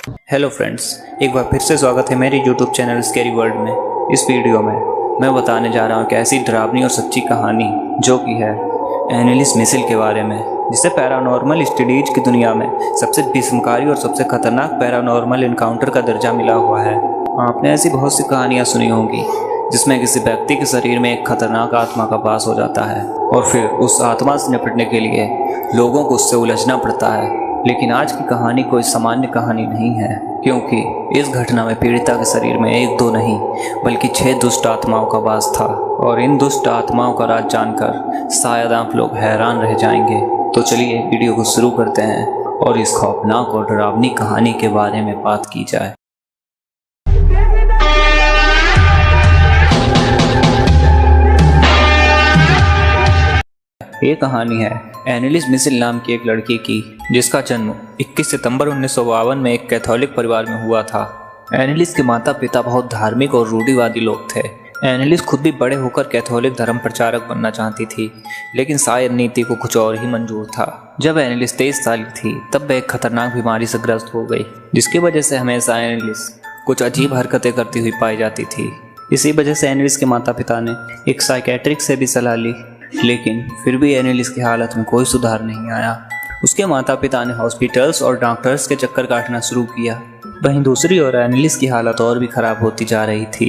Hello friends, एक बार फिर से स्वागत है मेरी यूट्यूब चैनल स्कैरी वर्ल्ड में। इस वीडियो में मैं बताने जा रहा हूँ कि ऐसी डरावनी और सच्ची कहानी जो कि है एनालिस मिसिल के बारे में, जिसे पैरानॉर्मल स्टडीज की दुनिया में सबसे भीषणकारी और सबसे खतरनाक पैरानॉर्मल इनकाउंटर का दर्जा मिला हुआ है। आपने ऐसी बहुत सी कहानियाँ सुनी होंगी जिसमें किसी व्यक्ति के शरीर में एक खतरनाक आत्मा का वास हो जाता है और फिर उस आत्मा से निपटने के लिए लोगों को उससे उलझना पड़ता है। लेकिन आज की कहानी कोई सामान्य कहानी नहीं है, क्योंकि इस घटना में पीड़िता के शरीर में एक दो नहीं बल्कि 6 दुष्ट आत्माओं का वास था। और इन दुष्ट आत्माओं का राज जानकर शायद आप लोग हैरान रह जाएंगे। तो चलिए वीडियो को शुरू करते हैं और इस खौफनाक और डरावनी कहानी के बारे में बात की जाए। ये कहानी है एनालिस मिसिल नाम की एक लड़की की, जिसका जन्म 21 सितंबर 1952 में एक कैथोलिक परिवार में हुआ था। एनालिस के माता पिता बहुत धार्मिक और रूढ़िवादी लोग थे। एनालिस खुद भी बड़े होकर कैथोलिक धर्म प्रचारक बनना चाहती थी, लेकिन शायद नीति को कुछ और ही मंजूर था। जब एनालिस 23 साल की थी तब वह एक खतरनाक बीमारी से ग्रस्त हो गई, जिसकी वजह से हमेशा एनालिस कुछ अजीब हरकतें करती हुई पाई जाती थी। इसी वजह से एनालिस के माता पिता ने एक साइकेट्रिक से भी सलाह ली, लेकिन फिर भी एनालिस की हालत में कोई सुधार नहीं आया। उसके माता पिता ने हॉस्पिटल्स और डॉक्टर्स के चक्कर काटना शुरू किया। वहीं दूसरी ओर एनालिस की हालत और भी खराब होती जा रही थी।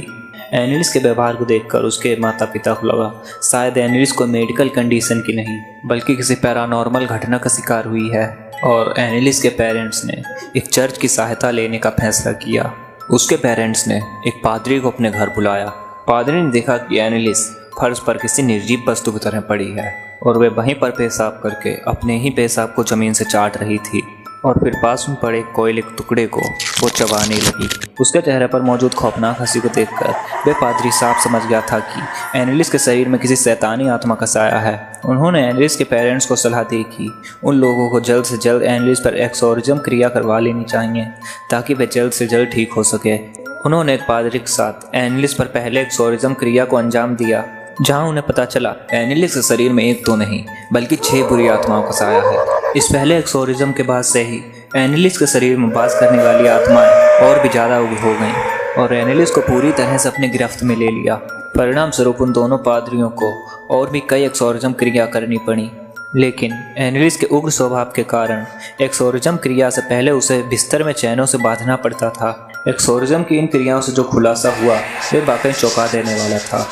एनालिस के व्यवहार को देखकर उसके माता पिता को लगा शायद एनालिस को मेडिकल कंडीशन की नहीं बल्कि किसी पैरानॉर्मल घटना का शिकार हुई है। और एनालिस के पेरेंट्स ने एक चर्च की सहायता लेने का फैसला किया। उसके पेरेंट्स ने एक पादरी को अपने घर बुलाया। पादरी ने देखा कि एनालिस फर्श पर किसी निर्जीव वस्तु की तरह पड़ी है और वे वहीं पर पेशाब करके अपने ही पेशाब को जमीन से चाट रही थी और फिर पास में पड़े कोयले के टुकड़े को वो चबाने लगी। उसके चेहरे पर मौजूद खौफनाक हंसी को देखकर वे पादरी साफ समझ गया था कि एनालिस के शरीर में किसी शैतानी आत्मा का साया है। उन्होंने एनालिस के पेरेंट्स को सलाह दी कि उन लोगों को जल्द से जल्द एनालिस पर एक्सोर्सिज्म क्रिया करवा लेनी चाहिए ताकि वे जल्द से जल्द ठीक हो सके। उन्होंने एक पादरी के साथ एनालिस पर पहले एक्सोर्सिज्म क्रिया को अंजाम दिया, जहां उन्हें पता चला एनालिस के शरीर में एक तो नहीं बल्कि 6 बुरी आत्माओं का साया है। इस पहले एक्सोर्सिज्म के बाद से ही एनालिस के शरीर में वास करने वाली आत्माएं और भी ज़्यादा उग्र हो गईं और एनालिस को पूरी तरह से अपने गिरफ्त में ले लिया। परिणाम स्वरूप उन दोनों पादरियों को और भी कई एक्सोर्सिज्म क्रिया करनी पड़ी, लेकिन एनालिस के उग्र स्वभाव के कारण एक्सोर्सिज्म क्रिया से पहले उसे बिस्तर में चैनों से बांधना पड़ता था। एक्सोर्सिज्म की इन क्रियाओं से जो खुलासा हुआ वे वाकई चौंका देने वाला था।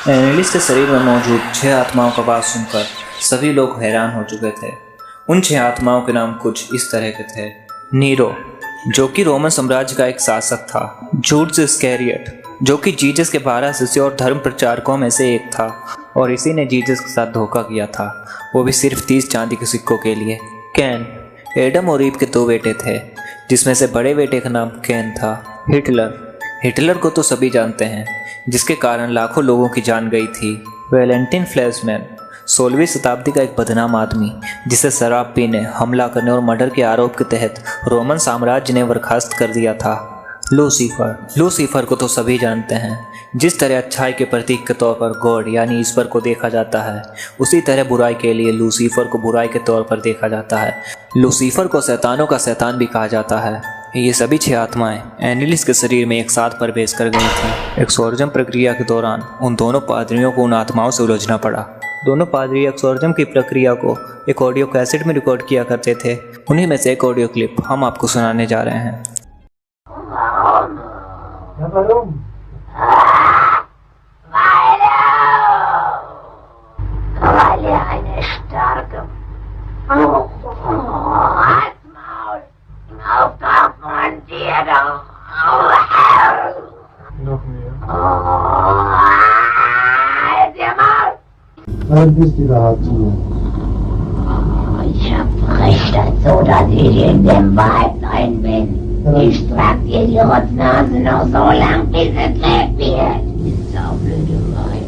एनालिस के शरीर में मौजूद 6 आत्माओं का वास सुनकर सभी लोग हैरान हो चुके थे। उन 6 आत्माओं के नाम कुछ इस तरह के थे। नीरो, जो कि रोमन साम्राज्य का एक शासक था। जूड्स इस्कैरियोट, जो कि जीसस के 12 शिष्यों और धर्म प्रचारकों में से एक था और इसी ने जीसस के साथ धोखा किया था, वो भी सिर्फ 30 चांदी के सिक्कों के लिए। कैन, एडम और ईव के 2 बेटे थे, जिसमें से बड़े बेटे का नाम कैन था। हिटलर को तो सभी जानते हैं, जिसके कारण लाखों लोगों की जान गई थी। वैलेंटाइन फ्लेशमैन, 16वीं शताब्दी का एक बदनाम आदमी जिसे शराब पीने, हमला करने और मर्डर के आरोप के तहत रोमन साम्राज्य ने बर्खास्त कर दिया था। लूसीफर को तो सभी जानते हैं। जिस तरह अच्छाई के प्रतीक के तौर पर गॉड यानी ईश्वर को देखा जाता है, उसी तरह बुराई के लिए लूसीफर को बुराई के तौर पर देखा जाता है। लूसीफर को शैतानों का शैतान भी कहा जाता है। ये सभी 6 आत्माएं एनालिस के शरीर में एक साथ प्रवेश कर गई थीं। एक्सोर्सिज्म प्रक्रिया के दौरान उन दोनों पादरियों को उन आत्माओं से उलझना पड़ा। दोनों पादरी एक्सोर्सिज्म की प्रक्रिया को एक ऑडियो कैसेट में रिकॉर्ड किया करते थे। उन्हीं में से एक ऑडियो क्लिप हम आपको सुनाने जा रहे हैं। Was bist du überhaupt hier? Ich verspreche das so, dass ich in dem Wald rein bin. Ich trag dir die Rotznase noch so lang, bis es lebt wird. Ist so blöde Wein.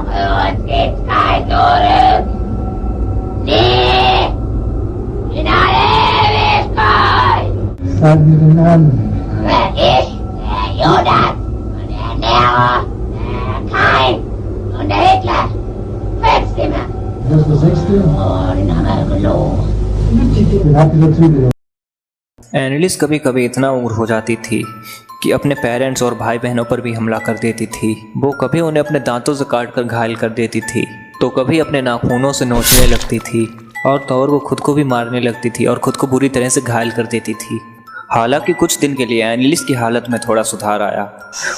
Für uns geht's kein Zurück. Nee! In alle Ewigkeit! Sag mir den Namen. Ich, der Judas und der Nero, der Kain und der Hitler. 5 Zimmer. Das ist der 6. Oh, den haben wir gelogen. Den habt ihr natürlich. एनिलिस कभी कभी इतना उग्र हो जाती थी कि अपने parents और भाई बहनों पर भी हमला कर देती थी। वो कभी उन्हें अपने दांतों से काट कर घायल कर देती थी, तो कभी अपने नाखूनों से नोचने लगती थी, और तो और वो खुद को भी मारने लगती थी और खुद को बुरी तरह से घायल कर देती थी। हालांकि कुछ दिन के लिए एनिलिस की हालत में थोड़ा सुधार आया।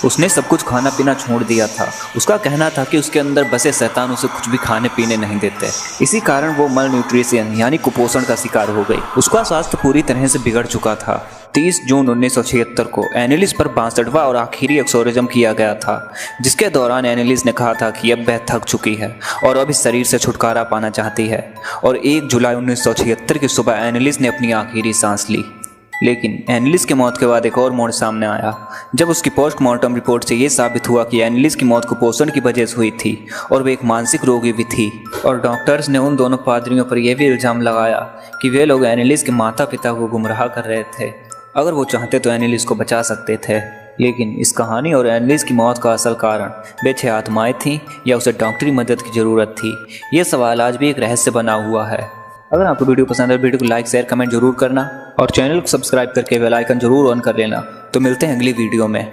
उसने सब कुछ खाना पीना छोड़ दिया था। उसका कहना था कि उसके अंदर बसे शैतान उसे कुछ भी खाने पीने नहीं देते। इसी कारण वो मल न्यूट्रिशन यानी कुपोषण का शिकार हो गई। उसका स्वास्थ्य पूरी तरह से बिगड़ चुका था। 30 जून 1976 को एनिलिस पर 62वां और आखिरी एक्सोरिज्म किया गया था, जिसके दौरान एनिलिस ने कहा था कि अब वह थक चुकी है और अब इस शरीर से छुटकारा पाना चाहती है। और 1 जुलाई 1976 की सुबह एनिलिस ने अपनी आखिरी सांस ली। लेकिन एनिलिस की मौत के बाद एक और मोड़ सामने आया, जब उसकी पोस्टमार्टम रिपोर्ट से ये साबित हुआ कि एनिलिस की मौत कुपोषण की वजह से हुई थी और वे एक मानसिक रोगी भी थी। और डॉक्टर्स ने उन दोनों पादरियों पर यह भी इल्ज़ाम लगाया कि वे लोग एनिलिस के माता पिता को गुमराह कर रहे थे। अगर वो चाहते तो एनिलिस को बचा सकते थे। लेकिन इस कहानी और एनिलिस की मौत का असल कारण वे 6 आत्माएं थीं या उसे डॉक्टरी मदद की ज़रूरत थी, ये सवाल आज भी एक रहस्य बना हुआ है। अगर आपको वीडियो पसंद है, वीडियो को लाइक शेयर कमेंट जरूर करना और चैनल को सब्सक्राइब करके बेल आइकन जरूर ऑन कर लेना। तो मिलते हैं अगली वीडियो में।